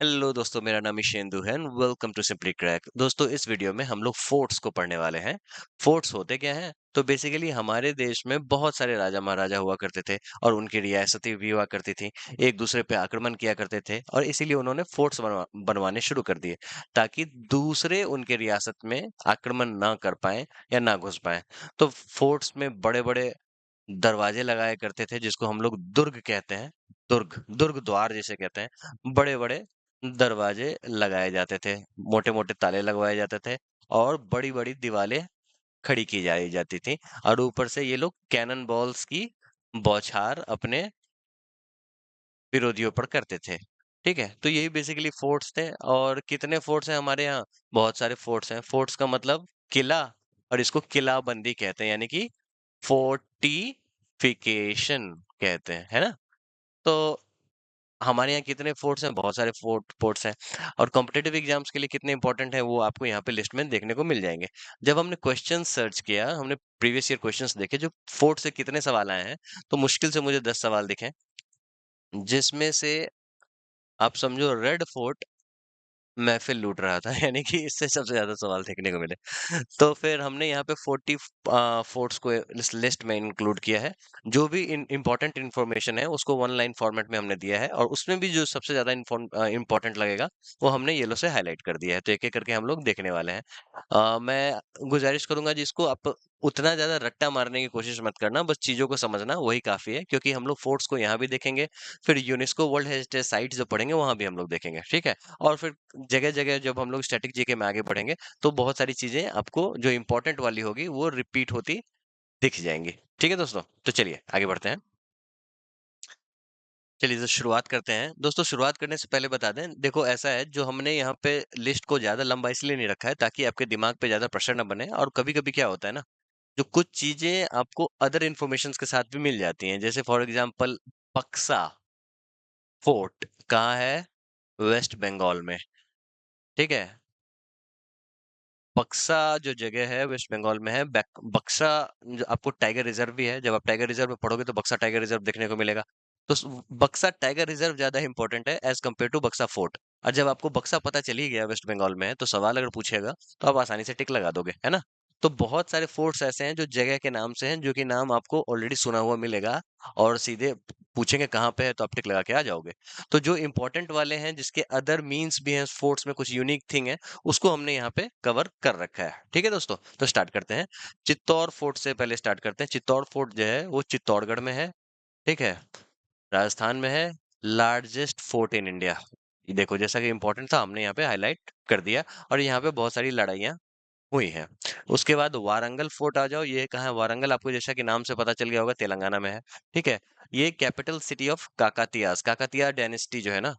Hello दोस्तों, मेरा नाम ईशेंदु है and welcome to Simply Crack. दोस्तों, इस वीडियो में हम लोग फोर्ट्स को पढ़ने वाले हैं। फोर्ट्स होते क्या हैं? तो बेसिकली हमारे देश में बहुत सारे राजा महाराजा हुआ करते थे और उनकी रियासतें भी हुआ करती थी। एक दूसरे पे आक्रमण किया करते थे और इसीलिए उन्होंने फोर्ट्स बनवाने शुरू कर दिए ताकि दूसरे उनके रियासत में आक्रमण ना कर पाए या ना घुस पाए। तो फोर्ट्स में बड़े बड़े दरवाजे लगाया करते थे जिसको हम लोग दुर्ग कहते हैं। दुर्ग दुर्ग द्वार जिसे कहते हैं, बड़े बड़े दरवाजे लगाए जाते थे, मोटे मोटे ताले लगवाए जाते थे और बड़ी बड़ी दीवारें खड़ी की जाती थी। और ऊपर से ये लोग कैनन बॉल्स की बौछार अपने विरोधियों पर करते थे। ठीक है, तो यही बेसिकली फोर्ट्स थे। और कितने फोर्ट्स हैं हमारे यहाँ? बहुत सारे फोर्ट्स हैं। फोर्ट्स का मतलब किला, और इसको किलाबंदी कहते हैं, यानी कि फोर्टिफिकेशन कहते हैं, है ना? तो हमारे यहाँ कितने फोर्ट्स हैं? बहुत सारे फोर्ट्स हैं। और कॉम्पिटेटिव एग्जाम्स के लिए कितने इंपॉर्टेंट है वो आपको यहाँ पे लिस्ट में देखने को मिल जाएंगे। जब हमने क्वेश्चन सर्च किया, हमने प्रीवियस ईयर क्वेश्चंस देखे जो फोर्ट से कितने सवाल आए हैं, तो मुश्किल से मुझे 10 सवाल दिखे, जिसमें से आप समझो रेड फोर्ट महफिल लूट रहा था यानी कि इससे सबसे ज्यादा सवाल देखने को मिले। तो फिर हमने यहाँ पे 40 फोर्ट्स को इस लिस्ट में इंक्लूड किया है। जो भी इंपॉर्टेंट इन्फॉर्मेशन है उसको वन लाइन फॉर्मेट में हमने दिया है, और उसमें भी जो सबसे ज्यादा इंपॉर्टेंट लगेगा वो हमने येलो से हाईलाइट कर दिया है। तो एक एक करके हम लोग देखने वाले हैं। मैं गुजारिश करूंगा जिसको आप उतना ज्यादा रट्टा मारने की कोशिश मत करना, बस चीजों को समझना वही काफी है, क्योंकि हम लोग फोर्ट्स को यहाँ भी देखेंगे, फिर यूनेस्को वर्ल्ड हेरिटेज साइट जो पढ़ेंगे वहां भी हम लोग देखेंगे। ठीक है, और फिर जगह-जगह जब हम लोग स्टैटिक जीके में आगे बढ़ेंगे, तो बहुत सारी चीजें आपको जो इम्पोर्टेंट वाली होगी वो रिपीट होती दिख जाएंगी। ठीक है दोस्तों, तो चलिए आगे बढ़ते हैं। चलिए तो शुरुआत करते हैं। दोस्तों, शुरुआत करने से पहले बता दें, देखो ऐसा है, जो हमने यहाँ पे लिस्ट को ज्यादा लंबा इसलिए नहीं रखा है ताकि आपके दिमाग पे ज्यादा प्रेशर ना बने। और कभी कभी क्या होता है ना, जो कुछ चीजें आपको अदर इन्फॉर्मेशन के साथ भी मिल जाती हैं, जैसे फॉर एग्जाम्पल बक्सा फोर्ट कहाँ है? वेस्ट बंगाल में। ठीक है, बक्सा जो जगह है वेस्ट बंगाल में है। बक्सा जो आपको टाइगर रिजर्व भी है, जब आप टाइगर रिजर्व में पढ़ोगे तो बक्सा टाइगर रिजर्व देखने को मिलेगा। तो बक्सा टाइगर रिजर्व ज्यादा इंपॉर्टेंट है एज कम्पेयर टू बक्सा फोर्ट। और जब आपको बक्सा पता चल ही गया वेस्ट बंगाल में है, तो सवाल अगर पूछेगा तो आप आसानी से टिक लगा दोगे, है ना? तो बहुत सारे फोर्ट्स ऐसे हैं जो जगह के नाम से हैं, जो कि नाम आपको ऑलरेडी सुना हुआ मिलेगा, और सीधे पूछेंगे कहाँ पे है तो आप टिक लगा के आ जाओगे। तो जो इंपॉर्टेंट वाले हैं जिसके अदर मीन्स भी हैं, फोर्ट्स में कुछ यूनिक थिंग है, उसको हमने यहाँ पे कवर कर रखा है। ठीक है दोस्तों, तो स्टार्ट करते हैं। चित्तौड़ फोर्ट से पहले स्टार्ट करते हैं। चित्तौड़ फोर्ट जो है वो चित्तौड़गढ़ में है। ठीक है, राजस्थान में है। Largest fort in India. देखो, जैसा कि इंपॉर्टेंट था हमने यहाँ पे हाईलाइट कर दिया। और यहाँ पे बहुत सारी लड़ाइयाँ हुई है। उसके बाद वारंगल फोर्ट आ जाओ। ये कहाँ है? वारंगल आपको जैसा कि नाम से पता चल गया होगा, तेलंगाना में है। ठीक है, ये capital city of Kakatiyas, Kakatiya dynasty जो है ना,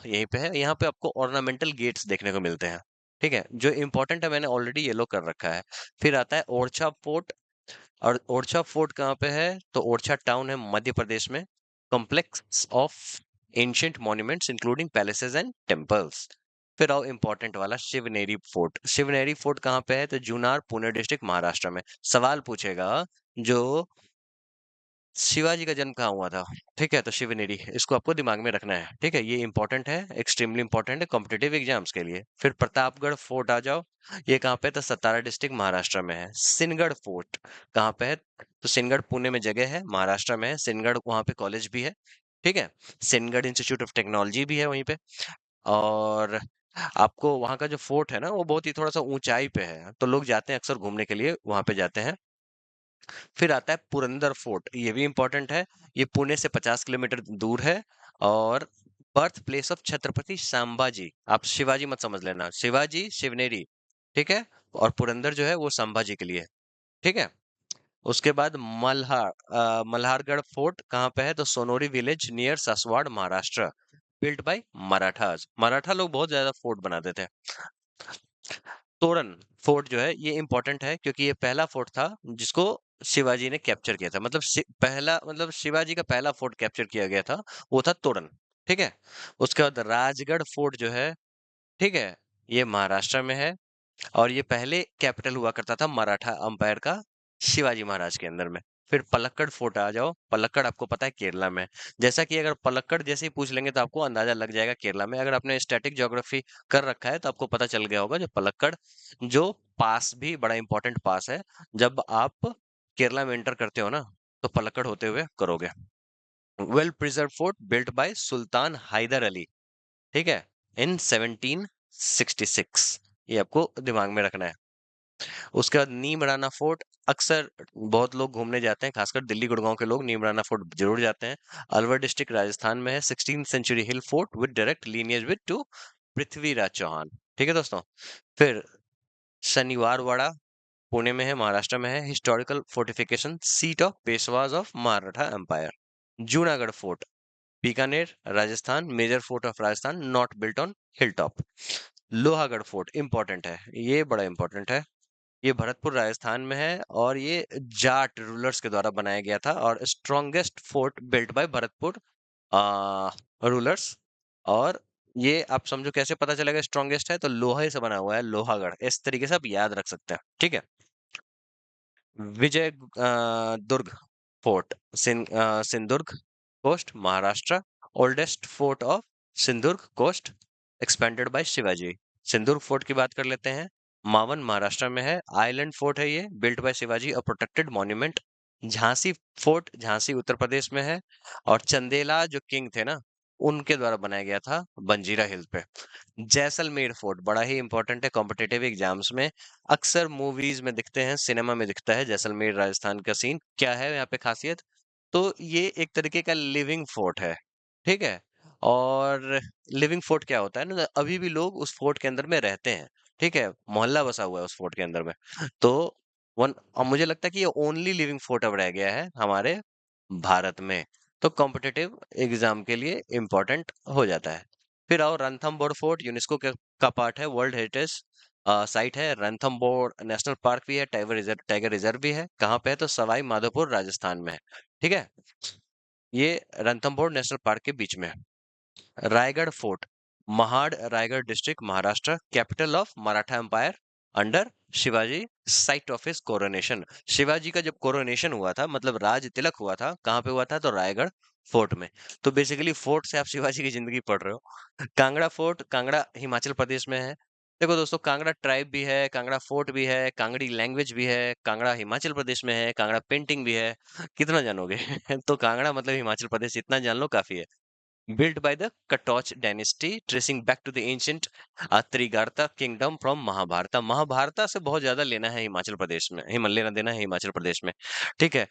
यहीं पे है। यहाँ पे आपको ऑर्नामेंटल गेट्स देखने को मिलते हैं। ठीक है, जो इंपॉर्टेंट है मैंने ऑलरेडी येलो कर रखा है। फिर आता है ओरछा फोर्ट। और ओरछा फोर्ट कहाँ पे है? तो ओरछा टाउन है मध्य प्रदेश में। Complex of ancient monuments including palaces and temples. फिर आओ इंपॉर्टेंट वाला शिवनेरी फोर्ट। शिवनेरी फोर्ट कहाँ पे है? तो जूनार, पुणे डिस्ट्रिक्ट, महाराष्ट्र में। सवाल पूछेगा जो शिवाजी का जन्म कहाँ हुआ था? ठीक है, तो शिवनेरी, इसको आपको दिमाग में रखना है। ठीक है, ये इंपॉर्टेंट है, एक्सट्रीमली इंपॉर्टेंट है कॉम्पिटेटिव एग्जाम्स के लिए। फिर प्रतापगढ़ फोर्ट आ जाओ। ये कहाँ पे है? तो सतारा डिस्ट्रिक्ट, महाराष्ट्र में है। सिनगढ़ फोर्ट कहाँ पे है? तो सिनगढ़ पुणे में जगह है, महाराष्ट्र में है। सिनगढ़ वहाँ पे कॉलेज भी है। ठीक है, सिनगढ़ इंस्टीट्यूट ऑफ टेक्नोलॉजी भी है वहीं पे। और आपको वहाँ का जो फोर्ट है ना, वो बहुत ही थोड़ा सा ऊंचाई पे है, तो लोग जाते हैं अक्सर घूमने के लिए, वहां पे जाते हैं। फिर आता है पुरंदर फोर्ट, ये भी इंपॉर्टेंट है। ये पुणे से 50 किलोमीटर दूर है। और birth place of Chhatrapati Sambhaji. आप शिवाजी मत समझ लेना, शिवाजी शिवनेरी। ठीक है, और पुरंदर जो है वो संभाजी के लिए है। ठीक है, उसके बाद मल्हारगढ़ फोर्ट कहाँ पे है? तो Sonori village near Saswad, Maharashtra. Built by Marathas. Maratha लोग बहुत ज्यादा फोर्ट बनाते थे। तोरन फोर्ट जो है ये इंपॉर्टेंट है, क्योंकि ये पहला फोर्ट था जिसको शिवाजी ने कैप्चर किया था। मतलब पहला, मतलब शिवाजी का पहला फोर्ट कैप्चर किया गया था, वो था तोरन। ठीक है, उसके बाद राजगढ़ फोर्ट जो है, ठीक है, ये महाराष्ट्र में है। और ये पहले कैपिटल हुआ करता था मराठा अंपायर का, शिवाजी महाराज के अंदर में। फिर पलक्कड़ फोर्ट आ जाओ। पलक्कड़ आपको पता है केरला में है। जैसा कि अगर पलक्कड़ जैसे ही पूछ लेंगे तो आपको अंदाजा लग जाएगा केरला में। अगर आपने स्टैटिक ज्योग्राफी कर रखा है तो आपको पता चल गया होगा, जो पलक्कड़, जो पास भी बड़ा इंपॉर्टेंट पास है। जब आप केरला में एंटर करते हो ना, तो पलक्कड़ होते हुए करोगे। Well preserved fort built by Sultan Hyder Ali, ठीक है, इन 1766। ये आपको दिमाग में रखना है। उसके बाद नीमराना फोर्ट, अक्सर बहुत लोग घूमने जाते हैं, खासकर दिल्ली गुड़गांव के लोग नीमराना फोर्ट जरूर जाते हैं। अलवर डिस्ट्रिक्ट राजस्थान में है। 16th century hill fort with direct lineage with to Prithviraj Chauhan. ठीक है दोस्तों। फिर शनिवार वाड़ा, पुणे में है, महाराष्ट्र में है। Historical fortification, seat of Peshwas of Maratha empire. Junagarh fort, Bikaner Rajasthan, major fort of Rajasthan, not built on hill top. Lohagarh fort important है, ये बड़ा इंपॉर्टेंट है। ये भरतपुर राजस्थान में है और ये जाट रूलर्स के द्वारा बनाया गया था, और strongest fort built bye Bharatpur rulers. और ये आप समझो कैसे पता चलेगा स्ट्रॉन्गेस्ट है, तो लोहे से बना हुआ है, लोहागढ़। इस तरीके से आप याद रख सकते हैं, ठीक है। Vijaydurg fort, Sindhudurg coast, Maharashtra. Oldest fort of Sindhudurg coast, expanded by Shivaji. Sindur fort की बात कर लेते हैं। मावन महाराष्ट्र में है। आइलैंड फोर्ट है ये, built by Shivaji, a protected monument. Jhansi fort, Jhansi Uttar Pradesh में है। और चंदेला जो किंग थे ना, उनके द्वारा बनाया गया था बंजीरा हिल पे। जैसलमेर फोर्ट बड़ा ही इंपॉर्टेंट है कॉम्पिटिटिव एग्जाम्स में। अक्सर मूवीज में दिखते हैं, सिनेमा में दिखता है जैसलमेर राजस्थान का सीन। क्या है यहाँ पे खासियत? तो ये एक तरीके का लिविंग फोर्ट है, ठीक है। और लिविंग फोर्ट क्या होता है ना, अभी भी लोग उस फोर्ट के अंदर में रहते हैं, ठीक है, मोहल्ला बसा हुआ है उस फोर्ट के अंदर में। तो वन, और मुझे लगता है कि ये ओनली लिविंग फोर्ट अब रह गया है हमारे भारत में। तो कॉम्पिटिटिव एग्जाम के लिए इम्पोर्टेंट हो जाता है। फिर आओ रणथंभौर फोर्ट, यूनेस्को का पार्ट है, वर्ल्ड हेरिटेज साइट है। रणथंभौर नेशनल पार्क भी है, टाइगर रिजर्व भी है। कहाँ पे है? तो सवाई माधोपुर राजस्थान में है, ठीक है। ये रणथंभौर नेशनल पार्क के बीच में है। Raigad fort, Mahad, Raigad district, Maharashtra. Capital of Maratha empire under Shivaji, site of his coronation. Shivaji का जब कोरोनेशन हुआ था, मतलब राज तिलक हुआ था, कहाँ पे हुआ था? तो रायगढ़ फोर्ट में। तो बेसिकली फोर्ट से आप शिवाजी की जिंदगी पढ़ रहे हो। कांगड़ा फोर्ट, कांगड़ा हिमाचल प्रदेश में है। देखो दोस्तों, कांगड़ा ट्राइब भी है, कांगड़ा फोर्ट भी है, कांगड़ी लैंग्वेज भी है, कांगड़ा हिमाचल प्रदेश में है, कांगड़ा पेंटिंग भी है। कितना जानोगे? तो कांगड़ा मतलब हिमाचल प्रदेश, इतना जान लो काफी है। Built by the Katoch dynasty, tracing back to the ancient त्रिगार्ता kingdom from महाभारता। महाभारता से बहुत ज्यादा लेना है हिमाचल प्रदेश में, लेना देना है हिमाचल प्रदेश में, ठीक है।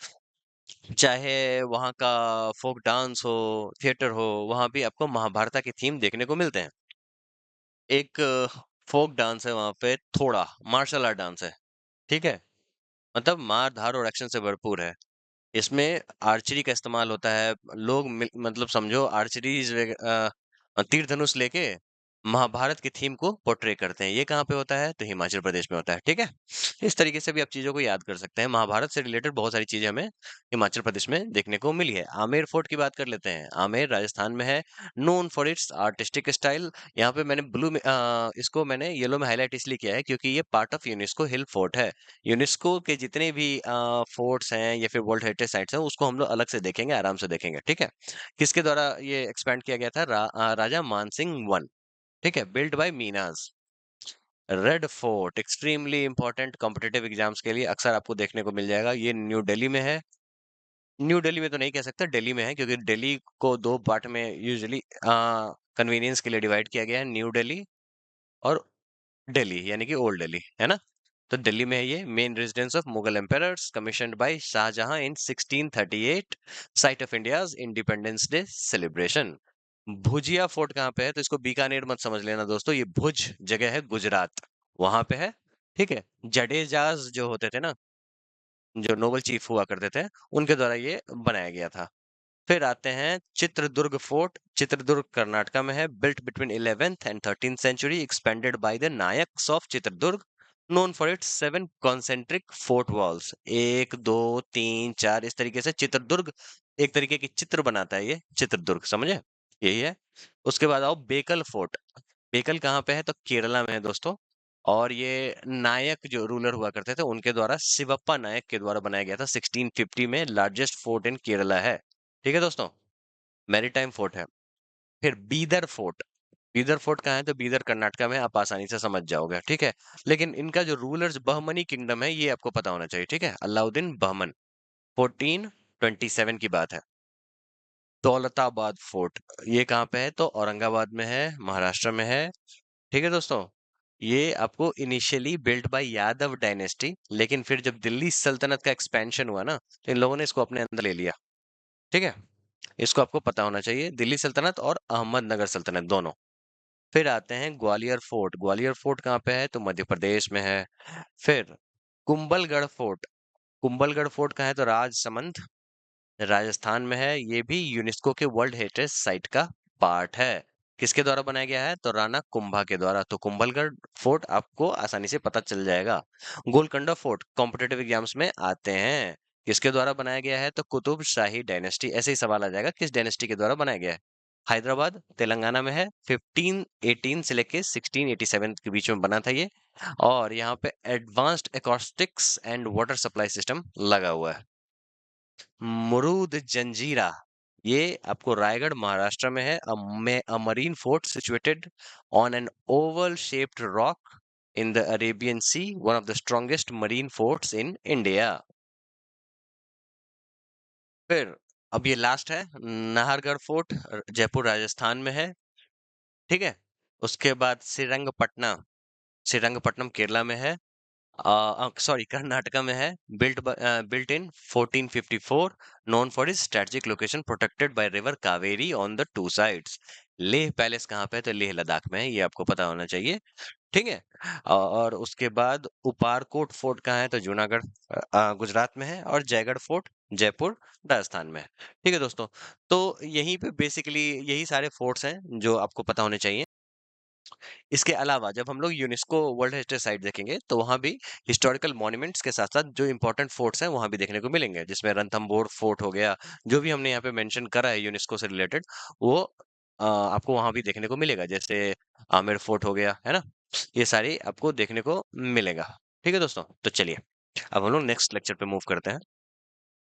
चाहे वहाँ का फोक डांस हो, थिएटर हो, वहाँ भी आपको महाभारता के थीम देखने को मिलते हैं। एक फोक डांस है वहाँ पे, थोड़ा मार्शल आर्ट डांस है, ठीक है। मतलब मार धार और एक्शन से भरपूर है। इसमें आर्चरी का इस्तेमाल होता है। लोग मतलब समझो आर्चरीज, तीर धनुष लेके महाभारत की थीम को पोर्ट्रे करते हैं। ये कहाँ पे होता है? तो हिमाचल प्रदेश में होता है, ठीक है। इस तरीके से भी आप चीजों को याद कर सकते हैं। महाभारत से रिलेटेड बहुत सारी चीजें हमें हिमाचल प्रदेश में देखने को मिली है। आमेर फोर्ट की बात कर लेते हैं। आमेर राजस्थान में है, known for it's artistic style. यहाँ पे मैंने ब्लू में इसको मैंने येलो में हाईलाइट इसलिए किया है क्योंकि ये part of UNESCO hill fort है। यूनेस्को के जितने भी फोर्ट्स हैं या फिर वर्ल्ड हेरिटेज साइट्स हैं, उसको हम लोग अलग से देखेंगे, आराम से देखेंगे, ठीक है। किसके द्वारा ये एक्सपेंड किया गया था? राजा मानसिंह वन, ठीक है, build by Meenas. Red fort extremely important competitive exams के लिए, अक्सर आपको देखने को मिल जाएगा। ये न्यू दिल्ली में है। न्यू दिल्ली में तो नहीं कह सकता, दिल्ली में है, क्योंकि दिल्ली को दो पार्ट में यूजुअली कन्वीनियंस के लिए डिवाइड किया गया है, न्यू दिल्ली और दिल्ली, यानी कि ओल्ड दिल्ली, है ना। तो दिल्ली में है ये, main residence of Mughal empires, commissioned by Shahjahan in 1638, site of India's independence day celebration. Bhujia fort कहाँ पे है? तो इसको बीकानेर मत समझ लेना दोस्तों, ये भुज जगह है गुजरात, वहां पे है, ठीक है। जडेजाज जो होते थे ना, जो नोबल चीफ हुआ करते थे, उनके द्वारा ये बनाया गया था। फिर आते हैं चित्रदुर्ग फोर्ट। चित्रदुर्ग कर्नाटका में है, built between 11th and 13th century, expanded by the Nayaks of Chitradurga, known for its 7 concentric fort walls. एक दो तीन चार, इस तरीके से चित्रदुर्ग एक तरीके की चित्र बनाता है, ये चित्रदुर्ग, समझे? यही है। उसके बाद आओ बेकल फोर्ट। बेकल कहाँ पे है? तो केरला में है दोस्तों। और ये नायक जो रूलर हुआ करते थे उनके द्वारा शिवप्पा नायक के द्वारा बनाया गया था 1650 में। लार्जेस्ट फोर्ट इन केरला है। ठीक है दोस्तों, मैरीटाइम फोर्ट है। फिर बीदर फोर्ट। बीदर फोर्ट कहाँ है? तो बीदर कर्नाटका में, आप आसानी से समझ जाओगे। ठीक है, लेकिन इनका जो रूलर्स बहमनी किंगडम है ये आपको पता होना चाहिए। ठीक है, अलाउद्दीन बहमन, 1427 की बात है। दौलताबाद फोर्ट, ये कहाँ पे है? तो औरंगाबाद में है, महाराष्ट्र में है। ठीक है दोस्तों, ये आपको initially built by Yadav dynasty, लेकिन फिर जब दिल्ली सल्तनत का एक्सपेंशन हुआ ना, तो इन लोगों ने इसको अपने अंदर ले लिया। ठीक है, इसको आपको पता होना चाहिए, दिल्ली सल्तनत और अहमदनगर सल्तनत दोनों। फिर आते हैं ग्वालियर फोर्ट। ग्वालियर फोर्ट कहाँ पे है? तो मध्य प्रदेश में है। फिर कुंभलगढ़ फोर्ट। कुंभलगढ़ फोर्ट कहाँ है? तो राजसमंद, राजस्थान में है। ये भी यूनेस्को के वर्ल्ड हेरिटेज साइट का पार्ट है। किसके द्वारा बनाया गया है? तो राणा कुंभा के द्वारा। तो कुंभलगढ़ फोर्ट आपको आसानी से पता चल जाएगा। गोलकोंडा फोर्ट कॉम्पिटेटिव एग्जाम्स में आते हैं। किसके द्वारा बनाया गया है? तो कुतुब शाही डायनेस्टी। ऐसे ही सवाल आ जाएगा, किस डायनेस्टी के द्वारा बनाया गया है। हैदराबाद तेलंगाना में है। 1518 से लेके 1687 के बीच में बना था ये। और यहाँ पे advanced acoustics and water supply system लगा हुआ है। मुरुद जंजीरा, ये आपको रायगढ़ महाराष्ट्र में है। A marine fort situated on an oval shaped rock in the Arabian sea, one of the strongest marine forts in India. फिर अब ये लास्ट है, नाहरगढ़ फोर्ट, जयपुर राजस्थान में है। ठीक है, उसके बाद श्रीरंगपट्टनम, श्रीरंगपट्टनम केरला में है। सॉरी, कर्नाटका में है। Built in 1454, known for is strategic location protected by river Kaveri on the two sides. Leh palace कहाँ पे है? तो लेह लद्दाख में है, ये आपको पता होना चाहिए। ठीक है, और उसके बाद ऊपरकोट फोर्ट कहाँ है? तो जूनागढ़ गुजरात में है। और जयगढ़ फोर्ट जयपुर राजस्थान में है। ठीक है दोस्तों, तो यहीं पे बेसिकली यही सारे फोर्ट्स हैं जो आपको पता होने चाहिए। इसके अलावा जब हम लोग यूनेस्को वर्ल्ड हेरिटेज साइट देखेंगे तो वहां भी हिस्टोरिकल मॉन्यूमेंट्स के साथ साथ जो इंपॉर्टेंट फोर्ट्स हैं वहां भी देखने को मिलेंगे, जिसमें रणथंभौर फोर्ट हो गया। जो भी हमने यहाँ पे मेंशन करा है यूनेस्को से रिलेटेड, वो आपको वहां भी देखने को मिलेगा। जैसे आमेर फोर्ट हो गया, है ना। ये सारी आपको देखने को मिलेगा। ठीक है दोस्तों, तो चलिए अब हम लोग नेक्स्ट लेक्चर पे मूव करते हैं।